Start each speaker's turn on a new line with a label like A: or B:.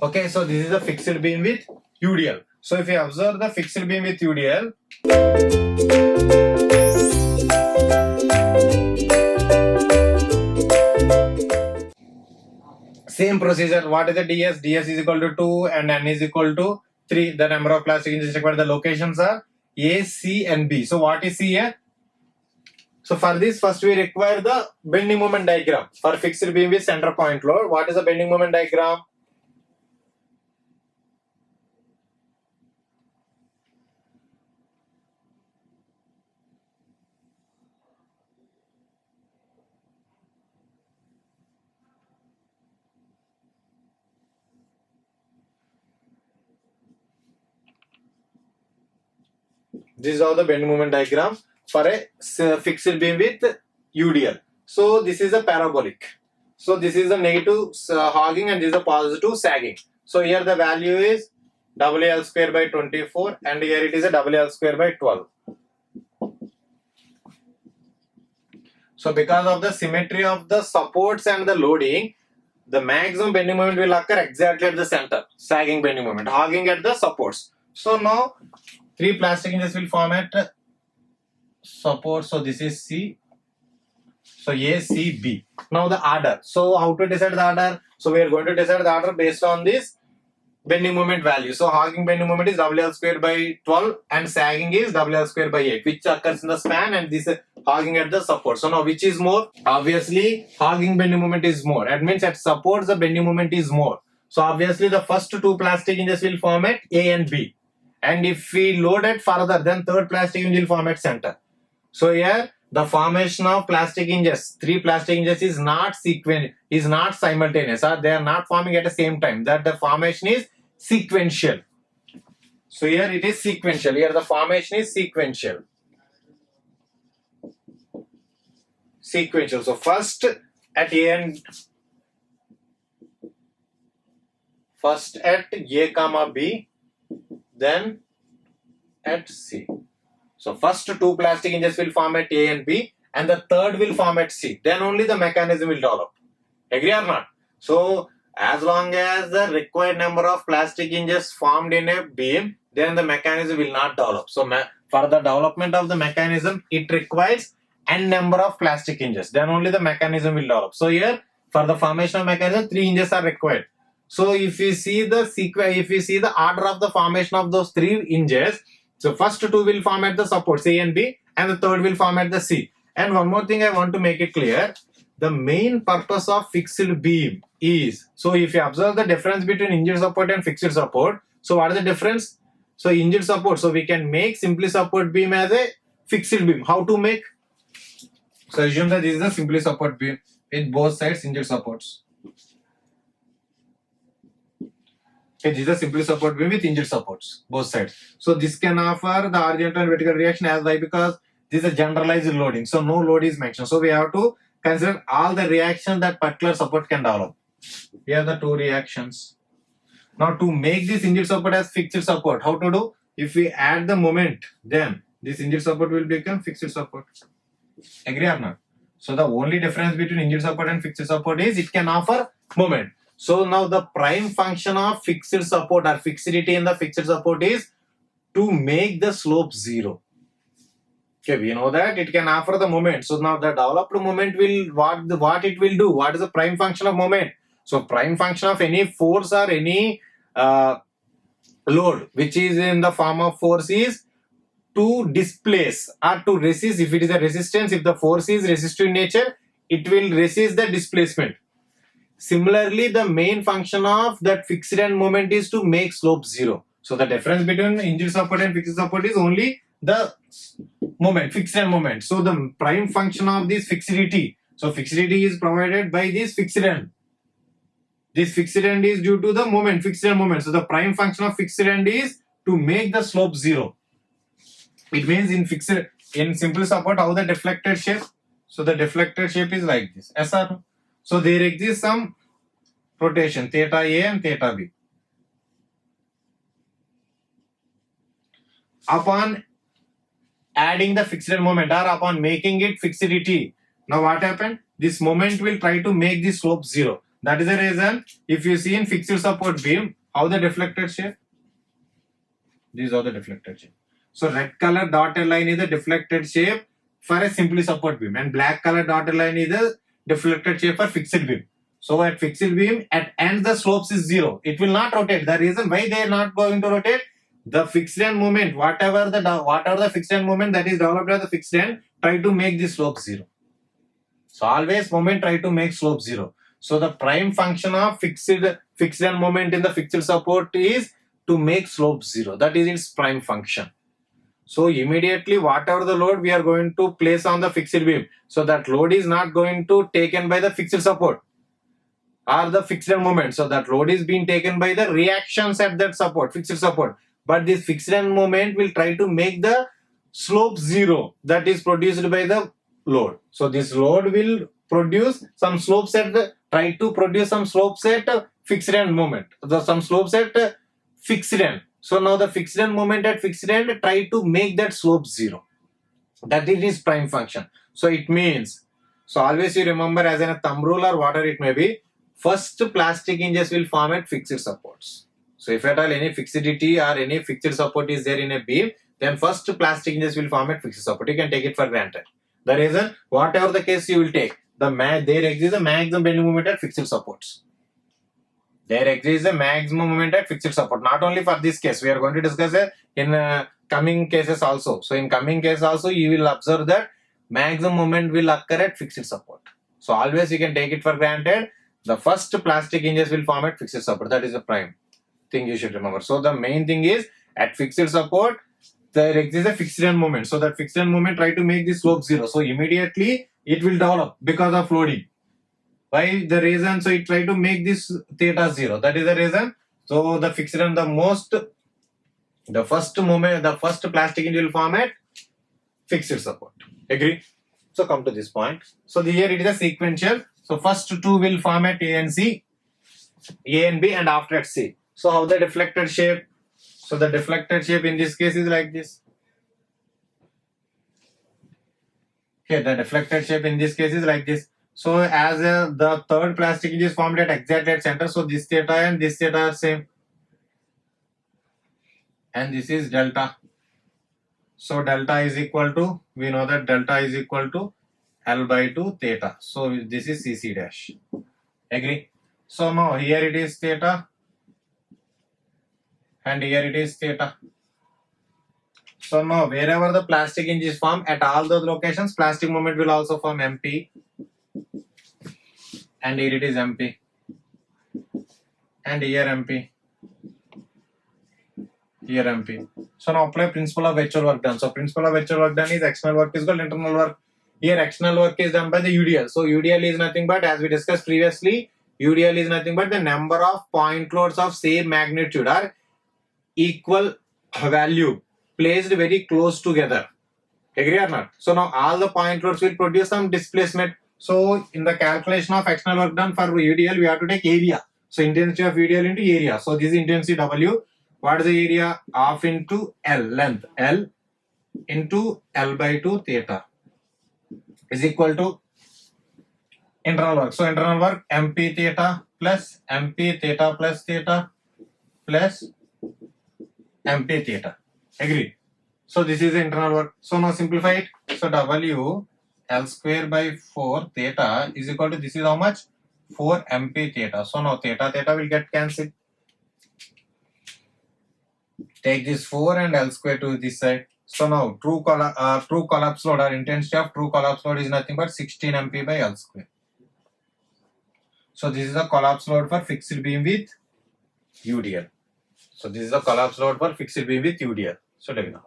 A: Okay, so this is a fixed beam with UDL. So if you observe the fixed beam with UDL, same procedure. What is the DS? DS is equal to 2 and N is equal to 3. The number of plastic inches required. The locations are A, C and B. So what is C here? So for this, first we require the bending moment diagram for fixed beam with center point load. What is the bending moment diagram? This is how the bending moment diagram for a fixed beam with UDL. So this is a parabolic. So this is a negative hogging and this is a positive sagging. So here the value is WL square by 24 and here it is a WL square by 12. So because of the symmetry of the supports and the loading, the maximum bending moment will occur exactly at the center, sagging bending moment, hogging at the supports. So now 3 plastic hinges will form at support. So this is C. So A, C, B. Now the order. So how to decide the order? So we are going to decide the order based on this bending moment value. So hogging bending moment is WL square by 12 and sagging is WL square by 8, which occurs in the span, and this is hogging at the support. So now which is more? Obviously hogging bending moment is more. That means at supports the bending moment is more. So obviously the first 2 plastic hinges will form at A and B. And if we load it further, then third plastic hinge will form at center. So here the formation of plastic hinges, 3 plastic hinges is not simultaneous, or they are not forming at the same time. That the formation is sequential. So here it is sequential. Here the formation is sequential. Sequential. So first at A and first at A comma B, then at C. So first 2 plastic hinges will form at A and B and the third will form at C. Then only the mechanism will develop. Agree or not? So as long as the required number of plastic hinges formed in a beam, then the mechanism will not develop. So for the development of the mechanism, it requires n number of plastic hinges. Then only the mechanism will develop. So here for the formation of mechanism, 3 hinges are required. So if you see the sequence, if you see the order of the formation of those 3 hinges, so first 2 will form at the supports A and B and the third will form at the C. And one more thing I want to make it clear. The main purpose of fixed beam is, so if you observe the difference between hinged support and fixed support, so what is the difference? So hinged support, so we can make simply support beam as a fixed beam. How to make? So assume that this is a simply support beam with both sides hinged supports. Okay, this is a simply support beam with hinged supports, both sides. So this can offer the horizontal and vertical reaction. As why? Because this is a generalized loading. So no load is mentioned. So we have to consider all the reactions that particular support can develop. Here are the 2 reactions. Now to make this hinged support as fixed support, how to do? If we add the moment, then this hinged support will become fixed support. Agree or not? So the only difference between hinged support and fixed support is it can offer moment. So now the prime function of fixed support or fixity in the fixed support is to make the slope 0. Okay, we know that it can offer the moment. So now the developed moment will what it will do? What is the prime function of moment? So prime function of any force or any load which is in the form of force is to displace or to resist. If it is a resistance, if the force is resistive in nature, it will resist the displacement. Similarly, the main function of that fixed end moment is to make slope 0. So the difference between hinged support and fixed support is only the moment, fixed end moment. So the prime function of this fixity. So fixity is provided by this fixed end. This fixed end is due to the moment, fixed end moment. So the prime function of fixed end is to make the slope 0. It means in simple support, how the deflected shape. So the deflected shape is like this. SR. So there exists some rotation, theta A and theta B. Upon adding the fixed moment or upon making it fixity, now what happened? This moment will try to make the slope 0. That is the reason if you see in fixed support beam, how the deflected shape? These are the deflected shape. So red color dotted line is the deflected shape for a simply support beam, and black color dotted line is the deflected shape for fixed beam. So at fixed beam, at end the slopes is 0. It will not rotate. The reason why they are not going to rotate, the fixed end moment, whatever the fixed end moment that is developed at the fixed end, try to make the slope 0. So always moment try to make slope 0. So the prime function of fixed end moment in the fixed support is to make slope 0. That is its prime function. So immediately whatever the load we are going to place on the fixed beam, so that load is not going to taken by the fixed support or the fixed end moment. So that load is being taken by the reactions at that support, fixed support. But this fixed end moment will try to make the slope 0 that is produced by the load. So this load will produce some slopes at try to produce some slopes at fixed end moment. Some slopes at fixed end. So now the fixed end moment at fixed end try to make that slope 0. That is its prime function. So it means, so always you remember as in a thumb rule or whatever it may be, first plastic hinges will form at fixed supports. So if at all any fixity or any fixed support is there in a beam, then first plastic hinges will form at fixed support. You can take it for granted. The reason, whatever the case you will take, there exists a maximum bending moment at fixed supports. There exists a maximum moment at fixed support. Not only for this case, we are going to discuss it in coming cases also. So in coming case also, you will observe that maximum moment will occur at fixed support. So always you can take it for granted. The first plastic hinges will form at fixed support. That is the prime thing you should remember. So the main thing is at fixed support, there exists a fixed end moment. So that fixed end moment try to make the slope 0. So immediately it will develop because of loading. Why the reason? So it try to make this theta 0. That is the reason. So the fixed end, the first moment, the first plastic hinge will form at fixed support. Agree? So come to this point. So here it is a sequential. So first two will form at A and C, A and B, and after at C. So how the deflected shape? So the deflected shape in this case is like this. Okay, the deflected shape in this case is like this. So as the third plastic hinge is formed at exactly at center, so this theta and this theta are same. And this is delta. So delta is equal to, we know that delta is equal to L by 2 theta. So this is CC dash. Agree? So now here it is theta and here it is theta. So now wherever the plastic hinge is formed, at all those locations plastic moment will also form MP, and here it is MP, and here MP, here MP. So now apply principle of actual work done. So principle of actual work done is external work is called internal work. Here external work is done by the UDL. So UDL is nothing but, as we discussed previously, UDL is nothing but the number of point loads of same magnitude or equal value placed very close together. Agree or not? So now all the point loads will produce some displacement. So in the calculation of external work done for UDL, we have to take area. So intensity of UDL into area. So this is intensity W. What is the area? Half into L, length L into L by 2 theta is equal to internal work. So internal work MP theta plus MP theta plus theta plus MP theta. Agree? So this is the internal work. So now simplify it. So W L square by 4 theta is equal to, this is how much? 4 MP theta. So now theta will get cancelled. Take this 4 and L square to this side. So now true collapse load or intensity of true collapse load is nothing but 16 MP by L square. So this is the collapse load for fixed beam with UDL. So this is the collapse load for fixed beam with UDL. So take it now.